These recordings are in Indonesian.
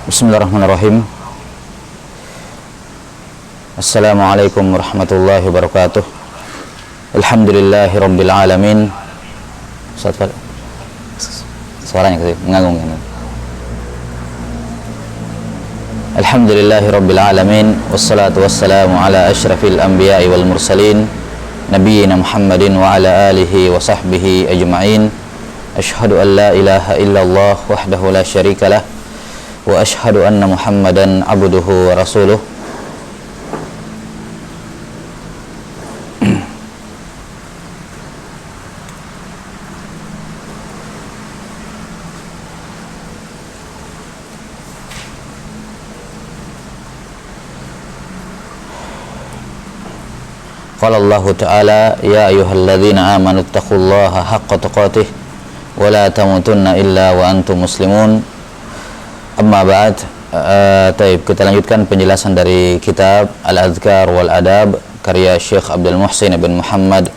Bismillahirrahmanirrahim. Assalamualaikum warahmatullahi wabarakatuh. Alhamdulillahirabbil alamin. Suaranya gitu, mengagung kan. Alhamdulillahirabbil alamin wassalatu wassalamu ala asyrafil anbiya'i wal mursalin nabiyyina Muhammadin wa ala alihi wa sahbihi ajma'in. Asyhadu an la ilaha illallah wahdahu la syarikalah wa asyhadu anna Muhammadan abduhu wa rasuluh. Qala Allah Ta'ala ya ayyuhalladzina amanu taqullaha haqqa tuqatih wa la tamutunna illa wa antum muslimun. Amma ba'd. Kita lanjutkan penjelasan dari kitab Al-Adhkar wal Adab karya Syekh Abdul Muhsin bin Muhammad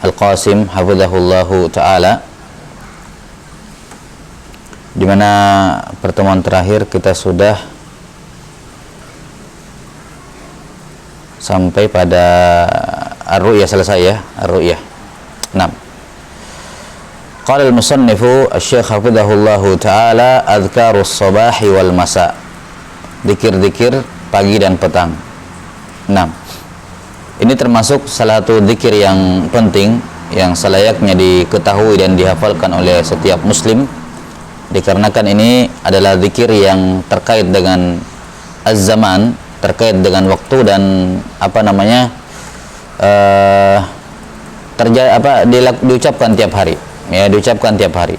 Al-Qasim hafizahullahu ta'ala, di mana pertemuan terakhir kita sudah sampai pada Ar-Ru'yah, selesai ya, Ar-Ru'yah 6. Qala al-musannifu asy-syekh hafizahullahu ta'ala adhkarus sabahi wal masa, zikir-zikir pagi dan petang. 6. Ini termasuk salah satu zikir yang penting yang selayaknya diketahui dan dihafalkan oleh setiap muslim, dikarenakan ini adalah zikir yang terkait dengan az-zaman, terkait dengan waktu dan diucapkan tiap hari. Ya, diucapkan tiap hari.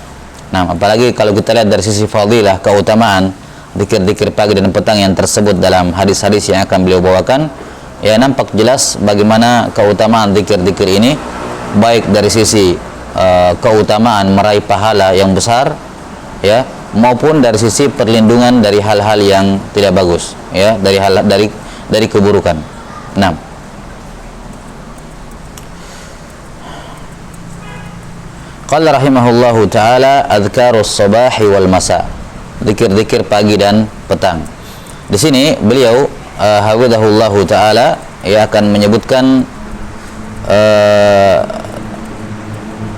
Nah, apalagi kalau kita lihat dari sisi fadilah, keutamaan zikir-zikir pagi dan petang yang tersebut dalam hadis-hadis yang akan beliau bawakan, ya nampak jelas bagaimana keutamaan zikir-zikir ini, baik dari sisi keutamaan meraih pahala yang besar, ya, maupun dari sisi perlindungan dari hal-hal yang tidak bagus, ya, dari keburukan. Nah, qala rahimahullahu ta'ala adhkarus sabahi wal masa, zikir-zikir pagi dan petang. Di sini beliau hafizahullahu ta'ala ia akan menyebutkan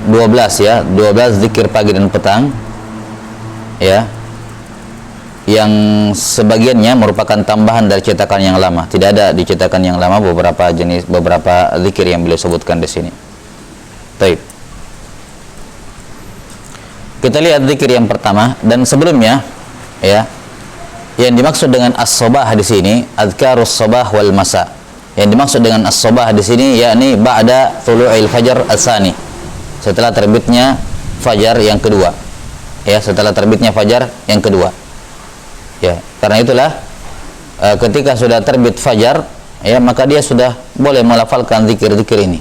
12 zikir pagi dan petang, ya, yang sebagiannya merupakan tambahan dari cetakan yang lama. Tidak ada di cetakan yang lama beberapa zikir yang beliau sebutkan di sini. Baik. Kita lihat zikir yang pertama, dan sebelumnya, ya, yang dimaksud dengan as-sabah di sini adhkarus sabah wal masa. Yang dimaksud dengan as-sabah di sini yakni ba'da thulu'il fajar as-sani, setelah terbitnya fajar yang kedua. Ya, setelah terbitnya fajar yang kedua. Ya, karena itulah ketika sudah terbit fajar, ya, maka dia sudah boleh melafalkan zikir-zikir ini.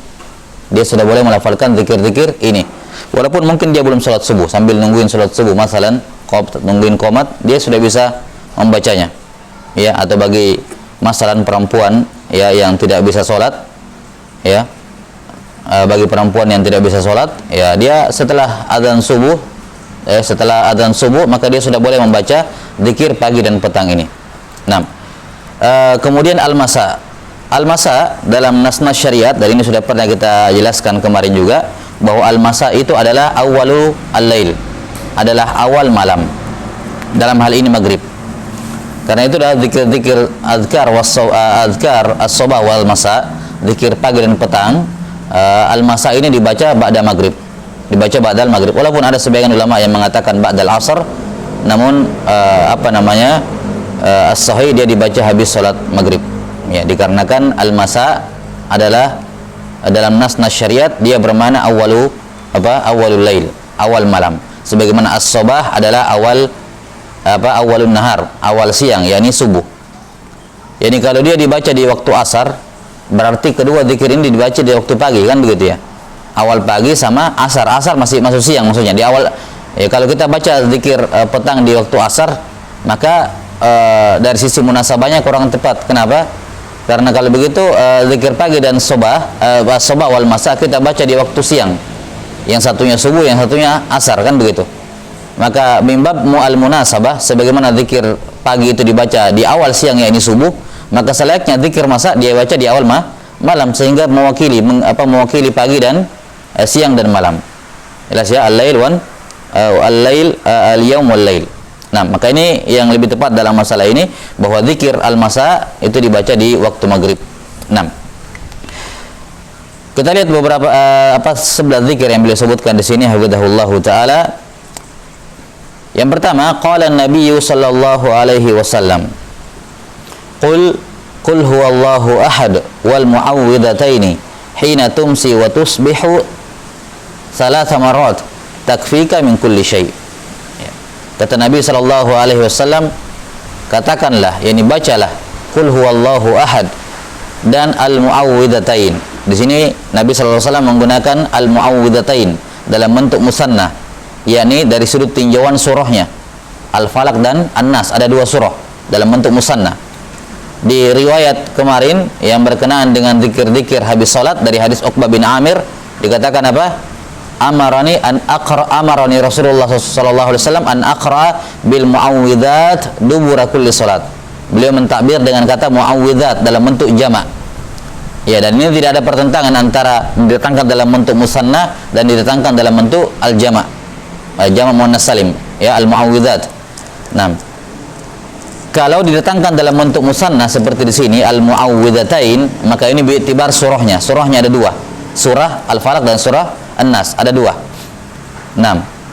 Dia sudah boleh melafalkan zikir-zikir ini. Walaupun mungkin dia belum sholat subuh, sambil nungguin sholat subuh, masalan nungguin qomat, dia sudah bisa membacanya, ya. Atau bagi masalan perempuan, ya, yang tidak bisa sholat, ya, bagi perempuan yang tidak bisa sholat, ya, dia setelah adzan subuh, maka dia sudah boleh membaca zikir pagi dan petang ini. Nah, kemudian al-masa dalam nas-nas syariat, dan ini sudah pernah kita jelaskan kemarin juga, bahwa al-masa itu adalah awalu al-lail, adalah awal malam, dalam hal ini maghrib. Karena itu adalah zikir-zikir adhkar as-sabah wal masa, zikir pagi dan petang. Al-masa ini dibaca ba'da maghrib, dibaca ba'dal maghrib. Walaupun ada sebagian ulama yang mengatakan ba'dal asar, namun as-sahih dia dibaca habis salat maghrib, ya, dikarenakan al-masa adalah dalam nas-nas syariat dia bermakna awalul lail, awal malam. Sebagaimana as-sabah adalah awalun nahar, awal siang, yakni subuh. Yani kalau dia dibaca di waktu asar, berarti kedua zikir ini dibaca di waktu pagi, kan begitu ya. Awal pagi sama asar masih masuk siang maksudnya. Di awal, ya, kalau kita baca zikir petang di waktu asar, maka dari sisi munasabahnya kurang tepat. Kenapa? Karena kalau begitu zikir pagi dan sabah wal masa kita baca di waktu siang. Yang satunya subuh, yang satunya asar, kan begitu. Maka mimbab mu'al munasabah, sebagaimana zikir pagi itu dibaca di awal siang, yakni subuh, maka selayaknya zikir masa dia baca di awal malam, sehingga mewakili mewakili pagi dan siang dan malam. Jelas ya, al-lail wan al-lail al-yaum wal-lail. Nah, maka ini yang lebih tepat dalam masalah ini, bahwa zikir al-masa itu dibaca di waktu maghrib. 6. Kita lihat beberapa 11 zikir yang beliau sebutkan di sini, hafizahullahu taala. Yang pertama, qala an-nabiy sallallahu alaihi wasallam, qul huwallahu ahad wal muawwidhataini hina tumsi wa tusbihu 3 marat takfika min kulli syai'. Kata Nabi sallallahu alaihi wasallam, katakanlah, yakni bacalah qul huwallahu ahad dan al muawwidhatain. Di sini Nabi sallallahu alaihi wasallam menggunakan al muawwidhatain dalam bentuk musanna, yakni dari sudut tinjauan surahnya. Al-Falaq dan An-Nas, ada 2 surah dalam bentuk musanna. Di riwayat kemarin yang berkenaan dengan zikir-zikir habis salat dari hadis Uqbah bin Amir, dikatakan apa? Amarani Rasulullah sallallahu alaihi wasallam an aqra bil muawwidzat dubura kulli salat. Beliau mentakbir dengan kata muawwidzat dalam bentuk jamak. Ya, dan ini tidak ada pertentangan antara didatangkan dalam bentuk musanna dan didatangkan dalam bentuk al-jamak. Jamak muannas salim, ya, al muawwidzat. Nah, kalau didatangkan dalam bentuk musanna seperti di sini al muawwidzatain, maka ini bi'tibar surahnya. Surahnya ada 2. Surah Al-Falaq dan surah An-Nas, ada 2.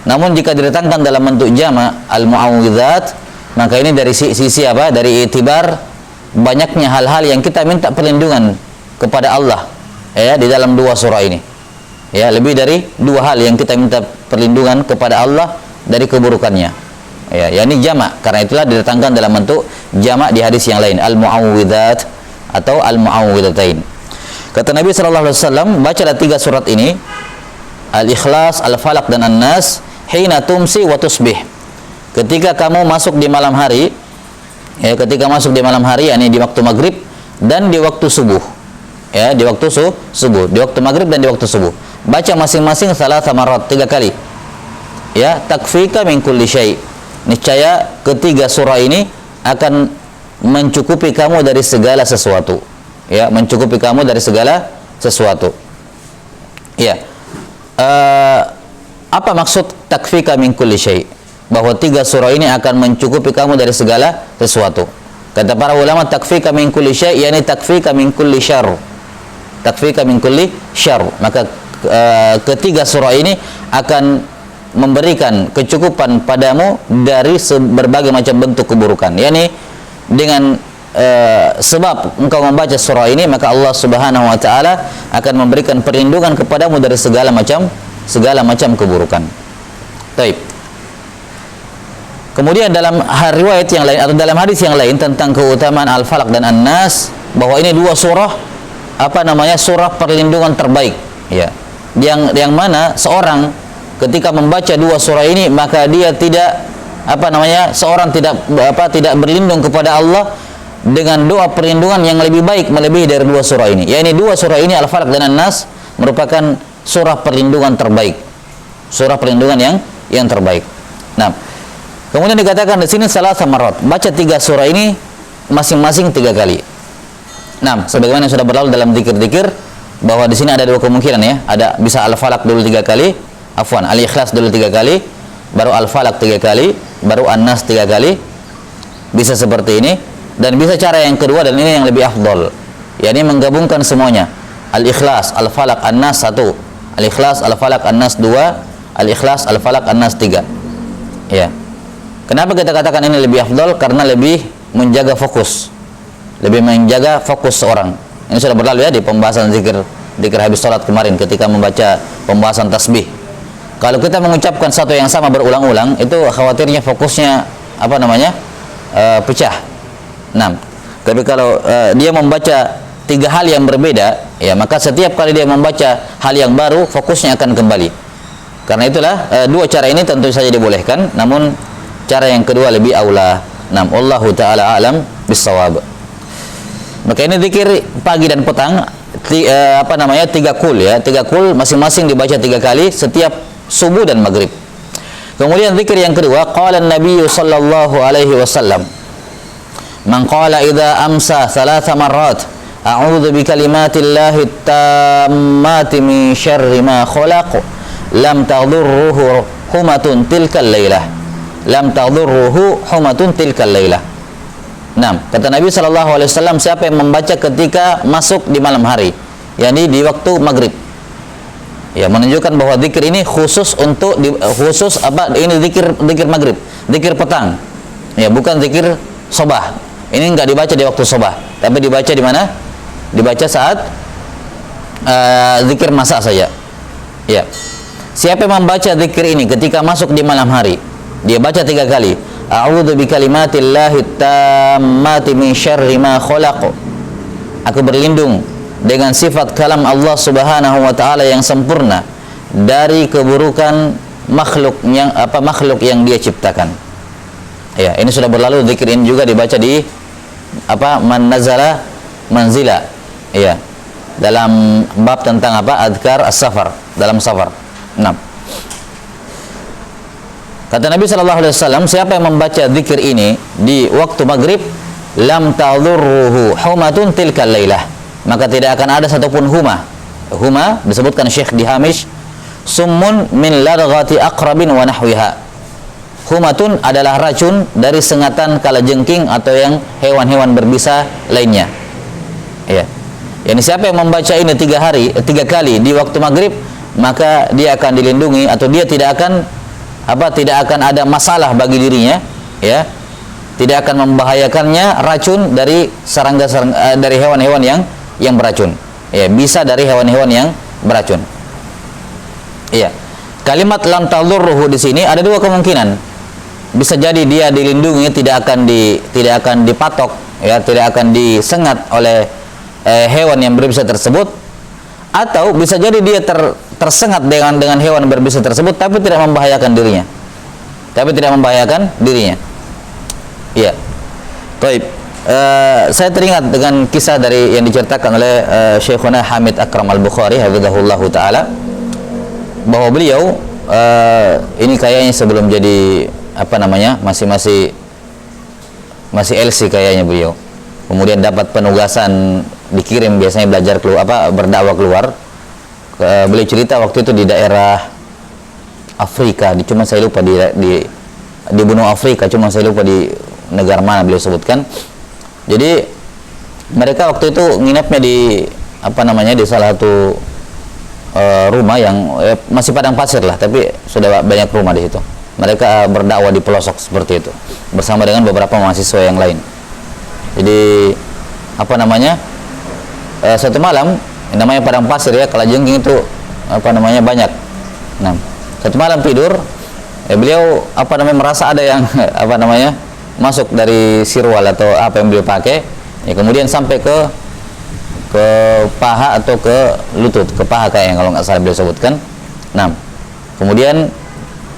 Namun jika didatangkan dalam bentuk jama' al-mu'awwidzat, maka ini dari sisi apa? Dari itibar banyaknya hal-hal yang kita minta perlindungan kepada Allah, ya, di dalam 2 surah ini. Ya, lebih dari 2 hal yang kita minta perlindungan kepada Allah dari keburukannya. Ya, yakni jama', karena itulah didatangkan dalam bentuk jama' di hadis yang lain, al-mu'awwidzat atau al-mu'awwidzatain. Kata Nabi sallallahu alaihi wasallam, bacalah 3 surat ini, Al-Ikhlas, Al-Falaq dan An-Nas, hina tumsi wa tusbih. Ketika kamu masuk di malam hari, ya, ketika masuk di malam hari, yakni di waktu maghrib dan di waktu subuh. Ya, di waktu subuh, di waktu maghrib dan di waktu subuh. Baca masing-masing 3 marat, 3 kali. Ya, takfika min kulli syai'. Niscaya ketiga surah ini akan mencukupi kamu dari segala sesuatu. Ya, mencukupi kamu dari segala sesuatu. Ya. Apa maksud takfika min kulli syai'? Bahwa 3 surah ini akan mencukupi kamu dari segala sesuatu. Kata para ulama, takfika min kulli syai', yakni takfika min kulli syarr. Takfika min kulli syarr. Maka ketiga surah ini akan memberikan kecukupan padamu dari berbagai macam bentuk keburukan. Yakni dengan sebab engkau membaca surah ini, maka Allah Subhanahu wa taala akan memberikan perlindungan kepadamu dari segala macam keburukan. Baik. Kemudian dalam riwayat yang lain atau dalam hadis yang lain tentang keutamaan Al-Falaq dan An-Nas, bahwa ini 2 surah surah perlindungan terbaik, ya. Yang mana seorang ketika membaca 2 surah ini, maka dia tidak seorang tidak berlindung kepada Allah dengan doa perlindungan yang lebih baik melebihi dari 2 surah ini. Ya, ini 2 surah ini, Al-Falaq dan An-Nas, merupakan surah perlindungan terbaik. Surah perlindungan yang terbaik. Nah, kemudian dikatakan di sini 3 marat. Baca 3 surah ini masing-masing 3 kali. Nah, sebagaimana yang sudah berlalu dalam zikir-zikir, bahwa di sini ada 2 kemungkinan, ya. Ada bisa Al-Falaq dulu 3 kali, Al-Ikhlas dulu 3 kali, baru Al-Falaq 3 kali, baru An-Nas 3 kali. Bisa seperti ini. Dan bisa cara yang kedua, dan ini yang lebih afdol, yakni menggabungkan semuanya. Al-Ikhlas, Al-Falaq, An-Nas 1, Al-Ikhlas, Al-Falaq, An-Nas 2, Al-Ikhlas, Al-Falaq, An-Nas 3. Ya. Kenapa kita katakan ini lebih afdol? Karena lebih menjaga fokus. Lebih menjaga fokus seorang. Ini sudah berlalu, ya, di pembahasan zikir habis salat kemarin ketika membaca pembahasan tasbih. Kalau kita mengucapkan satu yang sama berulang-ulang, itu khawatirnya fokusnya pecah. Nah, tapi kalau dia membaca 3 hal yang berbeda, ya, maka setiap kali dia membaca hal yang baru, fokusnya akan kembali. Karena itulah 2 cara ini tentu saja dibolehkan, namun cara yang kedua lebih aula. Nah, wallahu taala alam bissawab. Maka ini zikir pagi dan petang, 3 kul, ya, 3 kul masing-masing dibaca 3 kali setiap subuh dan maghrib. Kemudian zikir yang kedua, qala an-nabiy sallallahu alaihi wasallam, Man qala idza amsa thalatha marrat a'udzu bikalimatillahi tammati min syarri ma khalaq lam tadurruhu humatun tilkal lailah. Lam tadurruhu humatun tilkal lailah. Nah, kata Nabi SAW, siapa yang membaca ketika masuk di malam hari, yakni di waktu maghrib, ya, menunjukkan bahwa zikir ini khusus untuk khusus apa, ini zikir maghrib, zikir petang, ya, bukan zikir sobah. Ini enggak dibaca di waktu sobah, tapi dibaca di mana? Dibaca saat zikir masa saja. Ya, siapa yang membaca zikir ini ketika masuk di malam hari, dia baca 3 kali. A'udzu bikalimatillahi tammati min syarri ma khalaq. Aku berlindung dengan sifat kalam Allah Subhanahu wa taala yang sempurna dari keburukan makhluk yang Dia ciptakan. Ya, ini sudah berlalu, zikir ini juga dibaca di man nazala manzila. Ya. Dalam bab tentang azkar as-safar, dalam safar. 6. Kata Nabi SAW, siapa yang membaca zikir ini di waktu maghrib, lam tadurruhu humatun tilkal lailah, maka tidak akan ada satupun huma. Huma disebutkan Syekh di Hamish, summun min larghati aqrabin wa nahwiha. Humatun adalah racun dari sengatan kalajengking atau yang hewan-hewan berbisa lainnya. Ya. Yani siapa yang membaca ini 3 kali di waktu maghrib, maka dia akan dilindungi, atau dia tidak akan ada masalah bagi dirinya, ya, tidak akan membahayakannya racun dari dari hewan-hewan yang beracun, ya, bisa dari hewan-hewan yang beracun. Iya, kalimat lam tadurruhu di sini ada 2 kemungkinan. Bisa jadi dia dilindungi, tidak akan dipatok, ya, tidak akan disengat oleh hewan yang berbisa tersebut, atau bisa jadi dia tersengat dengan hewan berbisa tersebut tapi tidak membahayakan dirinya. Iya. Baik. Saya teringat dengan kisah yang diceritakan oleh Syekhuna Hamid Akram Al-Bukhari hafizahullahu taala, bahwa beliau ini kayaknya sebelum jadi masih LC kayaknya beliau. Kemudian dapat penugasan, dikirim biasanya belajar berdakwah keluar. Beliau cerita waktu itu di daerah Afrika, cuma saya lupa di benua Afrika, cuma saya lupa di negara mana beliau sebutkan. Jadi mereka waktu itu nginepnya di di salah satu rumah yang masih padang pasir lah, tapi sudah banyak rumah di situ. Mereka berdakwah di pelosok seperti itu bersama dengan beberapa mahasiswa yang lain. Jadi satu malam, namanya padang pasir ya, kalajengking itu banyak. Nah, satu malam tidur, beliau merasa ada yang masuk dari sirwal atau apa yang beliau pakai, ya, kemudian sampai ke paha atau ke lutut, ke paha kayaknya kalau nggak salah beliau sebutkan. Nah, kemudian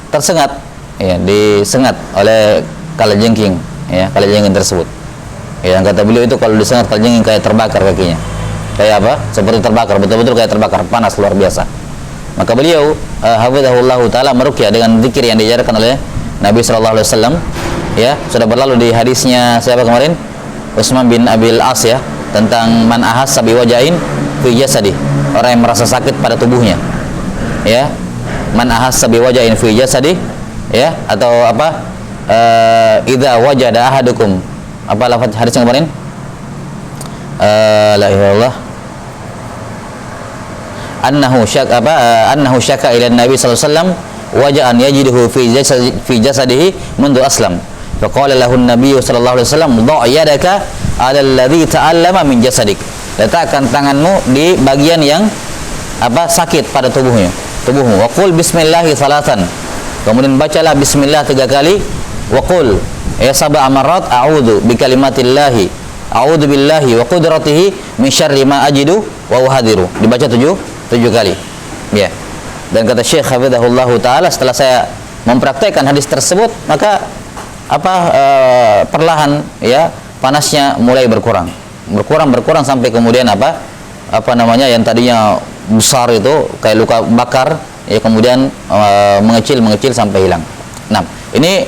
tersengat, ya, disengat oleh kalajengking, ya, kalajengking tersebut. Ya, yang kata beliau itu kalau disengat kalajengking kayak terbakar kakinya. Kayak seperti terbakar, betul-betul kayak terbakar, panas luar biasa. Maka beliau hafizahullahu taala meruqyah dengan zikir yang diajarkan oleh Nabi sallallahu alaihi wasallam, ya, sudah berlalu di hadisnya siapa kemarin? Utsman bin Abil As, ya, tentang man ahassa bi wajain fi jasadi, orang yang merasa sakit pada tubuhnya, ya, man ahassa bi wajain fi jasadi, ya, atau idza wajada ahadukum, lafaz hadis yang kemarin? La ilaha illallah annahu syaka ila Nabi sallallahu alaihi wasallam waja'an yajiduhu fi jasadihi mundu aslam. Faqala lahu an-nabiy sallallahu alaihi wasallam dha' yadaka 'ala alladhi ta'allama min jasadik. Letakkan tanganmu di bagian yang sakit pada tubuhmu. Wa qul bismillahi salatan. Kemudian bacalah bismillah 3 kali. Wa qul ya sab'a marrat a'udzu bikalimatillahi a'udzu billahi wa qudratihi min syarri ma ajidu wa uhadiru. Dibaca 7 kali. Ya. Dan kata Syekh hafizahullahu taala, setelah saya mempraktekkan hadis tersebut, maka perlahan, ya, panasnya mulai berkurang sampai kemudian yang tadinya besar itu kayak luka bakar, ya, kemudian mengecil sampai hilang. Nah, ini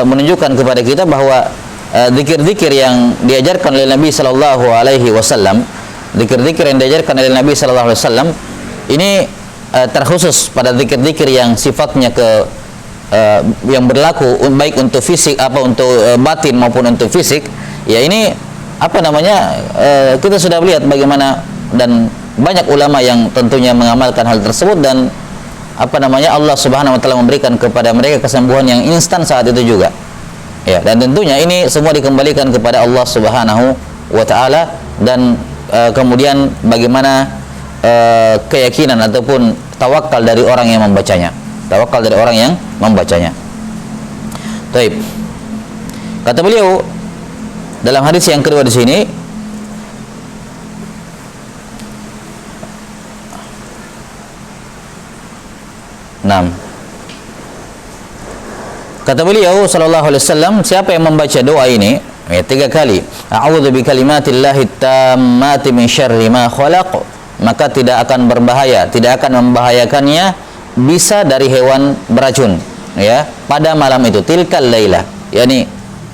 menunjukkan kepada kita bahwa zikir-zikir yang diajarkan oleh Nabi sallallahu alaihi wasallam, zikir-zikir yang diajarkan oleh Nabi sallallahu alaihi wasallam ini terkhusus pada zikir-zikir yang sifatnya yang berlaku baik untuk fisik untuk batin maupun untuk fisik. Ya ini kita sudah melihat bagaimana dan banyak ulama yang tentunya mengamalkan hal tersebut, dan Allah Subhanahu wa taala memberikan kepada mereka kesembuhan yang instan saat itu juga. Ya, dan tentunya ini semua dikembalikan kepada Allah Subhanahu wa taala, dan kemudian bagaimana keyakinan ataupun tawakal dari orang yang membacanya. Tawakal dari orang yang membacanya. Baik. Kata beliau dalam hadis yang kedua di sini, kata beliau sallallahu alaihi wasallam, siapa yang membaca doa ini 3 kali, a'udzu bikalimatillahi tammati min syarri ma khalaq, maka tidak akan berbahaya, tidak akan membahayakannya bisa dari hewan beracun, ya, pada malam itu, tilkal laila, yakni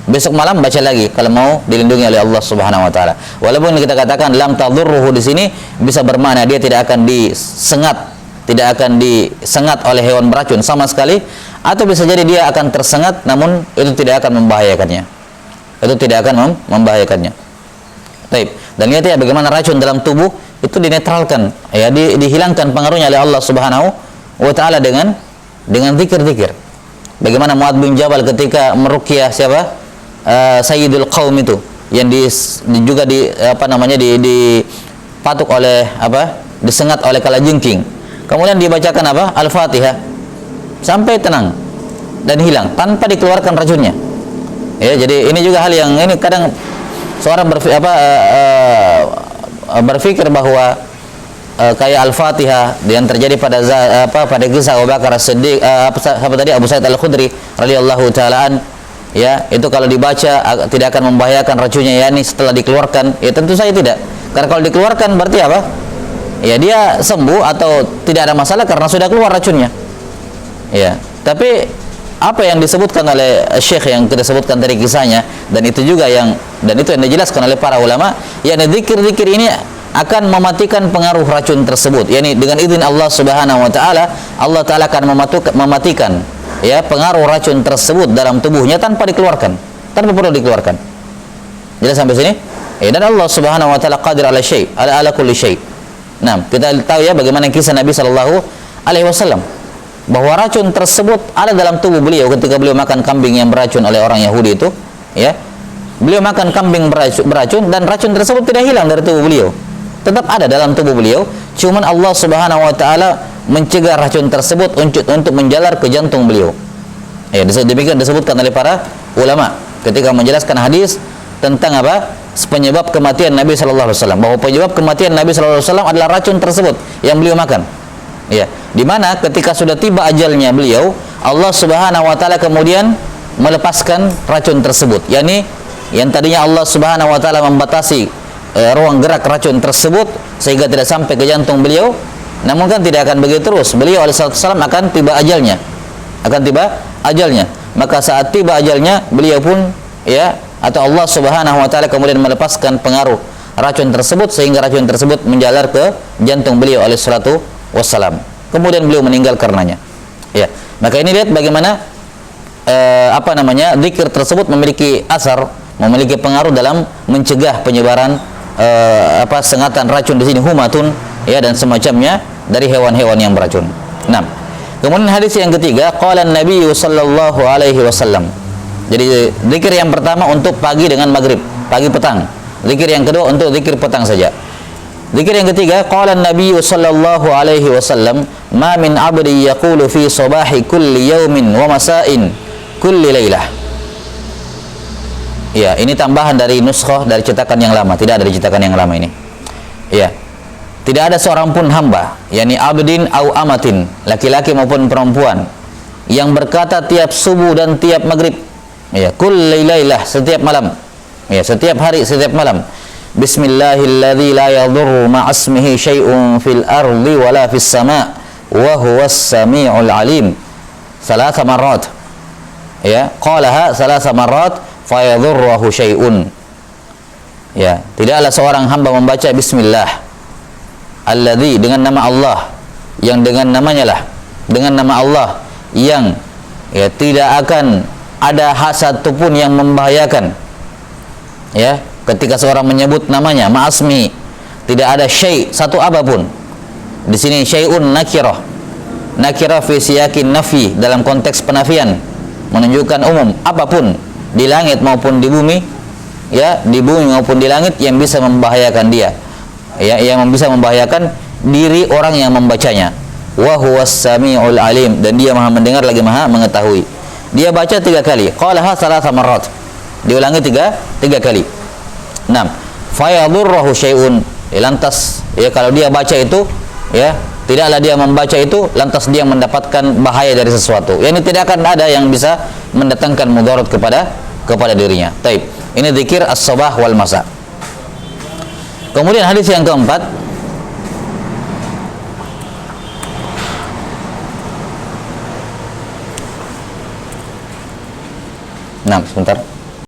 besok malam baca lagi kalau mau dilindungi oleh Allah Subhanahu wa taala. Walaupun kita katakan lam tadurruhu di sini bisa bermakna dia tidak akan disengat oleh hewan beracun sama sekali, atau bisa jadi dia akan tersengat namun itu tidak akan membahayakannya. Baik. Dan lihat ya bagaimana racun dalam tubuh itu dinetralkan, ya, dihilangkan pengaruhnya oleh Allah Subhanahu wa taala dengan zikir-zikir. Bagaimana Mu'adz bin Jabal ketika meruqyah siapa? Sayyidul Qaum itu yang juga dipatuk oleh disengat oleh kalajengking. Kemudian dibacakan Al-Fatihah sampai tenang dan hilang tanpa dikeluarkan racunnya. Ya, jadi ini juga hal yang ini kadang seorang berpikir bahwa kayak Al-Fatihah yang terjadi pada kisah Abu Bakar As-Siddiq, Abu Sa'id Al-Khudri radhiyallahu taalaan, ya, itu kalau dibaca tidak akan membahayakan racunnya, yakni setelah dikeluarkan. Ya tentu saja tidak. Karena kalau dikeluarkan berarti apa? Ya dia sembuh atau tidak ada masalah karena sudah keluar racunnya. Ya, tapi apa yang disebutkan oleh Syekh yang kita sebutkan tadi kisahnya, dan itu yang dijelaskan oleh para ulama, yakni zikir-zikir ini akan mematikan pengaruh racun tersebut. yakni dengan izin Allah Subhanahu wa taala, Allah taala akan mematikan ya pengaruh racun tersebut dalam tubuhnya tanpa perlu dikeluarkan. Jelas sampai sini? Dan Allah Subhanahu wa taala qadir ala kulli syai'. Nah, kita tahu ya bagaimana kisah Nabi sallallahu alaihi wasallam bahwa racun tersebut ada dalam tubuh beliau ketika beliau makan kambing yang beracun oleh orang Yahudi itu, ya. Beliau makan kambing beracun dan racun tersebut tidak hilang dari tubuh beliau. Tetap ada dalam tubuh beliau, cuman Allah Subhanahu wa taala mencegah racun tersebut untuk menjalar ke jantung beliau. Ya, demikian disebutkan oleh para ulama ketika menjelaskan hadis tentang penyebab kematian Nabi sallallahu alaihi wasallam, bahwa penyebab kematian Nabi sallallahu alaihi wasallam adalah racun tersebut yang beliau makan. Ya, di mana ketika sudah tiba ajalnya beliau, Allah Subhanahu wa taala kemudian melepaskan racun tersebut. yakni yang tadinya Allah Subhanahu wa taala membatasi ruang gerak racun tersebut sehingga tidak sampai ke jantung beliau, namun kan tidak akan begitu terus. Beliau alaihissalam akan tiba ajalnya. Maka saat tiba ajalnya beliau pun atau Allah Subhanahu wa taala kemudian melepaskan pengaruh racun tersebut sehingga racun tersebut menjalar ke jantung beliau alaihissalatu wassalam. Kemudian beliau meninggal karenanya. Ya. Maka ini lihat bagaimana zikir tersebut memiliki pengaruh dalam mencegah penyebaran sengatan racun di sini, humatun, ya, dan semacamnya dari hewan-hewan yang beracun. Nah, kemudian hadis yang ketiga, qala Nabi sallallahu alaihi wasallam. Jadi zikir yang pertama untuk pagi dengan maghrib, pagi petang. Zikir yang kedua untuk zikir petang saja. Zikir yang ketiga, qala Nabi sallallahu alaihi wasallam, ma min 'abdi yaqulu fi sabahi kulli yaumin wa masa'in kulli lailah. Ya, ini tambahan dari nuskhah dari cetakan yang lama, tidak ada di cetakan yang lama ini. Ya. Tidak ada seorang pun hamba, yakni abdin au amatin, laki-laki maupun perempuan, yang berkata tiap subuh dan tiap maghrib, ya, kulli lailah, setiap malam, ya, setiap hari, setiap malam, bismillahilladzi la yadurru ma'asmihi syai'un fil ardi wala fis sama' wa huwas sami'ul alim, salasa marrat, ya, qalaha salasa marrat fayadhurruhu syai'un. Ya, tidaklah seorang hamba membaca bismillah alladzi, dengan nama Allah, yang dengan namanya lah, dengan nama Allah yang ya tidak akan ada satu pun yang membahayakan. Ya, ketika seorang menyebut namanya ma'asmi, tidak ada syai' satu apapun. Di sini syai'un nakirah. Nakirah fi siyakin nafi, dalam konteks penafian, menunjukkan umum, apapun di langit maupun di bumi, ya, di bumi maupun di langit yang bisa membahayakan dia, ya, yang bisa membahayakan diri orang yang membacanya. Wa huwas samiul alim, dan dia maha mendengar lagi maha mengetahui. Dia baca 3 kali, qalaha thalatha marrat, diulangi tiga kali. 6. Fayadhurruhu syai'un, lantas ya kalau dia baca itu, ya, tidaklah dia membaca itu lantas dia mendapatkan bahaya dari sesuatu. Yani tidak akan ada yang bisa mendatangkan mudarat kepada dirinya. Taib. Ini zikir as-sabah wal masa. Kemudian hadis yang keempat, nah, sebentar.